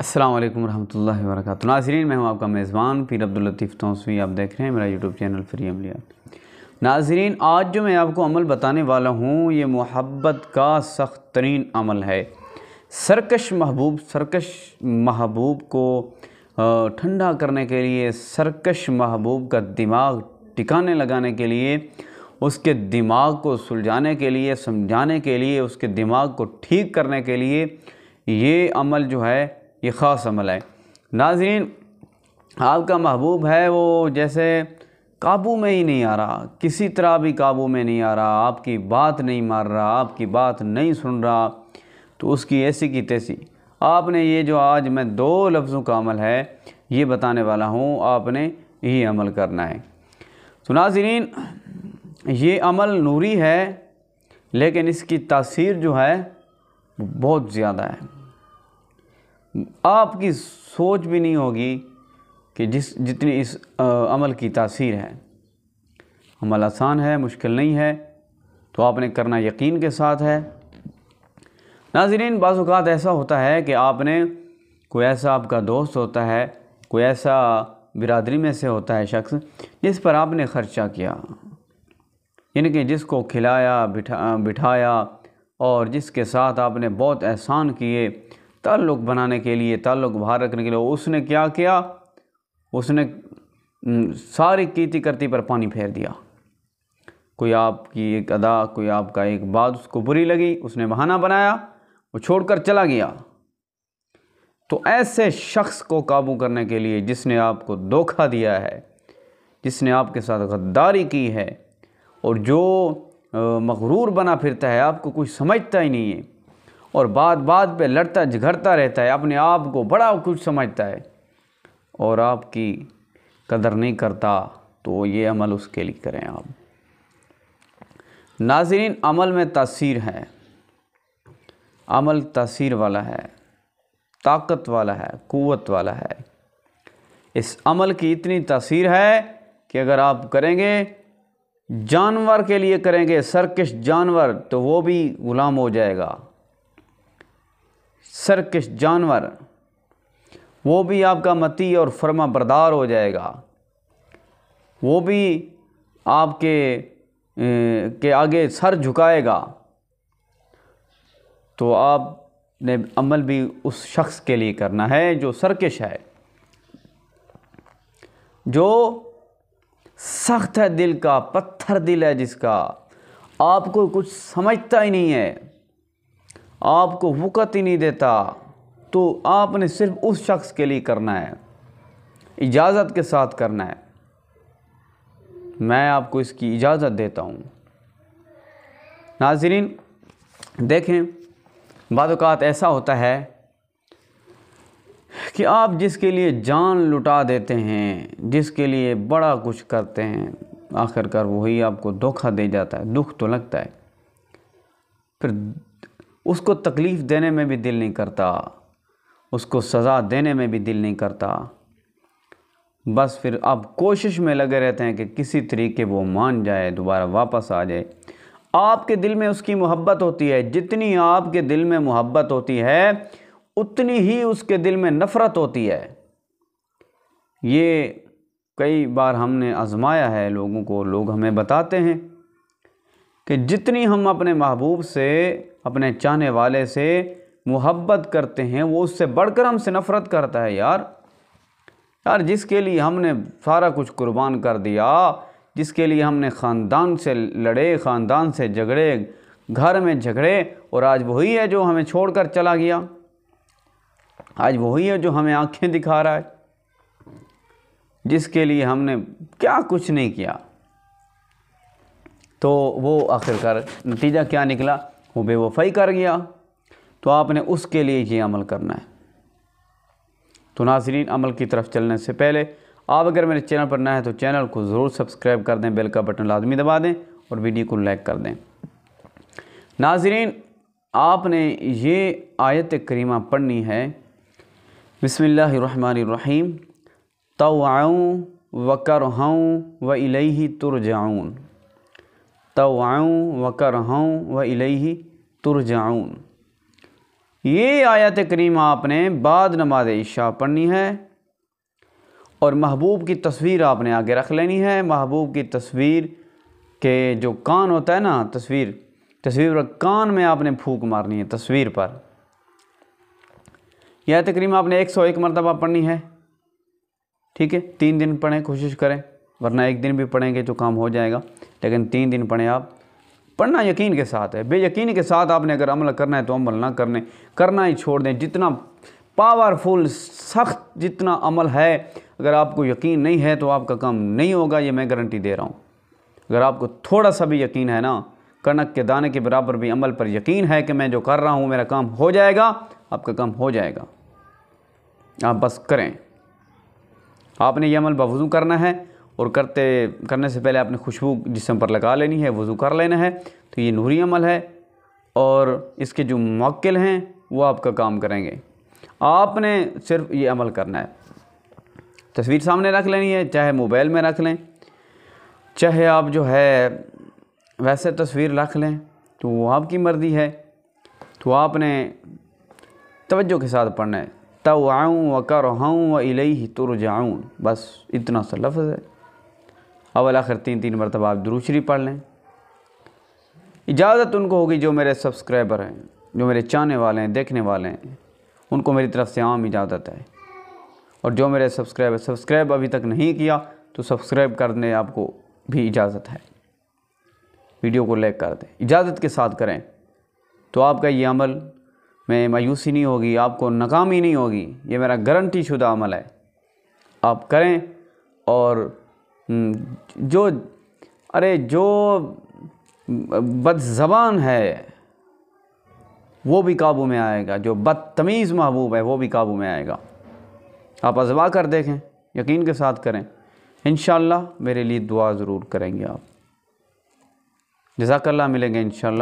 अस्सलाम वालेकुम रहमतुल्लाहि व बरकातुहू। नाज़रीन, मैं हूं आपका मेज़बान पीर अब्दुल लतीफ़ तौसवी। आप देख रहे हैं मेरा यूट्यूब चैनल फ्री अमलियात। नाज़रीन, आज जो मैं आपको अमल बताने वाला हूं ये मोहब्बत का सख्त तरीन अमल है। सरकश महबूब को ठंडा करने के लिए, सरकश महबूब का दिमाग टिकाने लगाने के लिए, उसके दिमाग को सुलझाने के लिए, समझाने के लिए, उसके दिमाग को ठीक करने के लिए ये अमल जो है ये ख़ास अमल है। नाज़रीन, आपका महबूब है वो जैसे काबू में ही नहीं आ रहा, किसी तरह भी काबू में नहीं आ रहा, आपकी बात नहीं मान रहा, आपकी बात नहीं सुन रहा, तो उसकी ऐसी की तैसी आपने ये जो आज मैं 2 लफ्ज़ों का अमल है ये बताने वाला हूँ, आपने यही अमल करना है। तो नाज़रीन, ये अमल नूरी है लेकिन इसकी तासीर जो है बहुत ज़्यादा है। आपकी सोच भी नहीं होगी कि जितनी इस अमल की तासीर है। अमल आसान है, मुश्किल नहीं है, तो आपने करना यकीन के साथ है। नाज़रीन, बाज़ औक़ात ऐसा होता है कि आपने कोई ऐसा आपका दोस्त होता है, कोई ऐसा बिरादरी में से होता है शख्स जिस पर आपने ख़र्चा किया, यानी कि जिसको खिलाया बिठाया और जिसके साथ आपने बहुत एहसान किए ताल्लुक़ बनाने के लिए, ताल्लुक़ बाहर रखने के लिए। उसने क्या किया? उसने सारी कीती करती पर पानी फेर दिया। कोई आपकी एक अदा, कोई आपका एक बात उसको बुरी लगी, उसने बहाना बनाया, वो छोड़कर चला गया। तो ऐसे शख्स को काबू करने के लिए, जिसने आपको धोखा दिया है, जिसने आपके साथ गद्दारी की है और जो मगरूर बना फिरता है, आपको कुछ समझता ही नहीं है और बात पे लड़ता झगड़ता रहता है, अपने आप को बड़ा कुछ समझता है और आपकी कदर नहीं करता, तो ये अमल उसके लिए करें आप। नाज़रीन, अमल में तासीर है, अमल तासीर वाला है, ताकत वाला है, क़ुव्वत वाला है। इस अमल की इतनी तासीर है कि अगर आप करेंगे, जानवर के लिए करेंगे, सरकश जानवर, तो वो भी ग़ुलाम हो जाएगा। सरकश जानवर वो भी आपका मती और फर्मा बरदार हो जाएगा, वो भी आपके के आगे सर झुकाएगा। तो आपने अमल भी उस शख्स के लिए करना है जो सरकश है, जो सख्त है दिल का, पत्थर दिल है, जिसका आपको कुछ समझता ही नहीं है, आपको वक़्त ही नहीं देता। तो आपने सिर्फ उस शख्स के लिए करना है, इजाज़त के साथ करना है। मैं आपको इसकी इजाज़त देता हूँ। नाज़रीन, देखें, बाज़ औक़ात ऐसा होता है कि आप जिसके लिए जान लुटा देते हैं, जिसके लिए बड़ा कुछ करते हैं, आखिरकार वही आपको धोखा दे जाता है। दुख तो लगता है, फिर उसको तकलीफ़ देने में भी दिल नहीं करता, उसको सज़ा देने में भी दिल नहीं करता। बस फिर आप कोशिश में लगे रहते हैं कि किसी तरीके वो मान जाए, दोबारा वापस आ जाए। आपके दिल में उसकी मोहब्बत होती है, जितनी आपके दिल में मोहब्बत होती है उतनी ही उसके दिल में नफ़रत होती है। ये कई बार हमने आज़माया है लोगों को, लोग हमें बताते हैं कि जितनी हम अपने महबूब से, अपने चाहने वाले से मोहब्बत करते हैं, वो उससे बढ़कर हमसे नफ़रत करता है। यार, जिसके लिए हमने सारा कुछ कुर्बान कर दिया, जिसके लिए हमने ख़ानदान से लड़े, ख़ानदान से झगड़े, घर में झगड़े, और आज वही है जो हमें छोड़कर चला गया। आज वही है जो हमें आँखें दिखा रहा है, जिसके लिए हमने क्या कुछ नहीं किया। तो वो आखिरकार नतीजा क्या निकला? वो बेवफ़ाई कर गया। तो आपने उसके लिए ये अमल करना है। तो नाज़रीन, अमल की तरफ चलने से पहले आप अगर मेरे चैनल पर नए हैं तो चैनल को ज़रूर सब्सक्राइब कर दें, बेल का बटन लाजमी दबा दें और वीडियो को लाइक कर दें। नाज़रीन, आपने ये आयत करीमा पढ़नी है, बिस्मिल्लाहिर्रहमानिर्रहीम, तौअन व करहन व इलैहि तुरजाऊन, तौअन व करहन व इलैहि तुरजाऊन। ये आयत करीमा आपने बाद नमाज इशा पढ़नी है और महबूब की तस्वीर आपने आगे रख लेनी है। महबूब की तस्वीर के जो कान होता है ना, तस्वीर पर कान में आपने फूंक मारनी है तस्वीर पर। यह आयत करीमा आपने 101 मरतबा पढ़नी है, ठीक है। 3 दिन पढ़ें, कोशिश करें, वरना एक दिन भी पढ़ेंगे तो काम हो जाएगा, लेकिन 3 दिन पढ़ें आप। पढ़ना यकीन के साथ है, बेयकीनी के साथ आपने अगर अमल करना है तो अमल ना करना ही छोड़ दें। जितना पावरफुल सख्त जितना अमल है, अगर आपको यकीन नहीं है तो आपका काम नहीं होगा, ये मैं गारंटी दे रहा हूँ। अगर आपको थोड़ा सा भी यकीन है ना, कनक के दाने के बराबर भी अमल पर यकीन है कि मैं जो कर रहा हूँ मेरा काम हो जाएगा, आपका काम हो जाएगा। आप बस करें। आपने ये अमल बवुज़ू करना है और करने से पहले आपने खुशबू जिस्म पर लगा लेनी है, वज़ू कर लेना है। तो ये नूरी अमल है और इसके जो मुवक्किल हैं वो आपका काम करेंगे। आपने सिर्फ ये अमल करना है। तस्वीर सामने रख लेनी है, चाहे मोबाइल में रख लें, चाहे आप जो है वैसे तस्वीर रख लें, तो वो आपकी मर्ज़ी है। तो आपने तवज्जो के साथ पढ़ना है, तवअऊं व करहऊं व इलैहि तुरजऊन, बस इतना सा लफ्ज़ है। अव्वल आखिर 3 मरतबा आप दुरूद शरीफ पढ़ लें। इजाज़त उनको होगी जो मेरे सब्सक्राइबर हैं, जो मेरे चाहने वाले हैं, देखने वाले हैं, उनको मेरी तरफ़ से आम इजाज़त है। और जो मेरे सब्सक्राइब अभी तक नहीं किया तो सब्सक्राइब करने आपको भी इजाज़त है। वीडियो को लाइक कर दें, इजाज़त के साथ करें, तो आपका ये अमल में मायूसी नहीं होगी, आपको नाकामी नहीं होगी। ये मेरा गारंटी शुदा अमल है। आप करें और जो बदज़बान है वो भी काबू में आएगा, जो बदतमीज़ महबूब है वो भी काबू में आएगा। आप आज़मा कर देखें, यकीन के साथ करें, इंशाअल्लाह मेरे लिए दुआ ज़रूर करेंगे आप। जज़ाकल्लाह, मिलेंगे इंशाअल्लाह।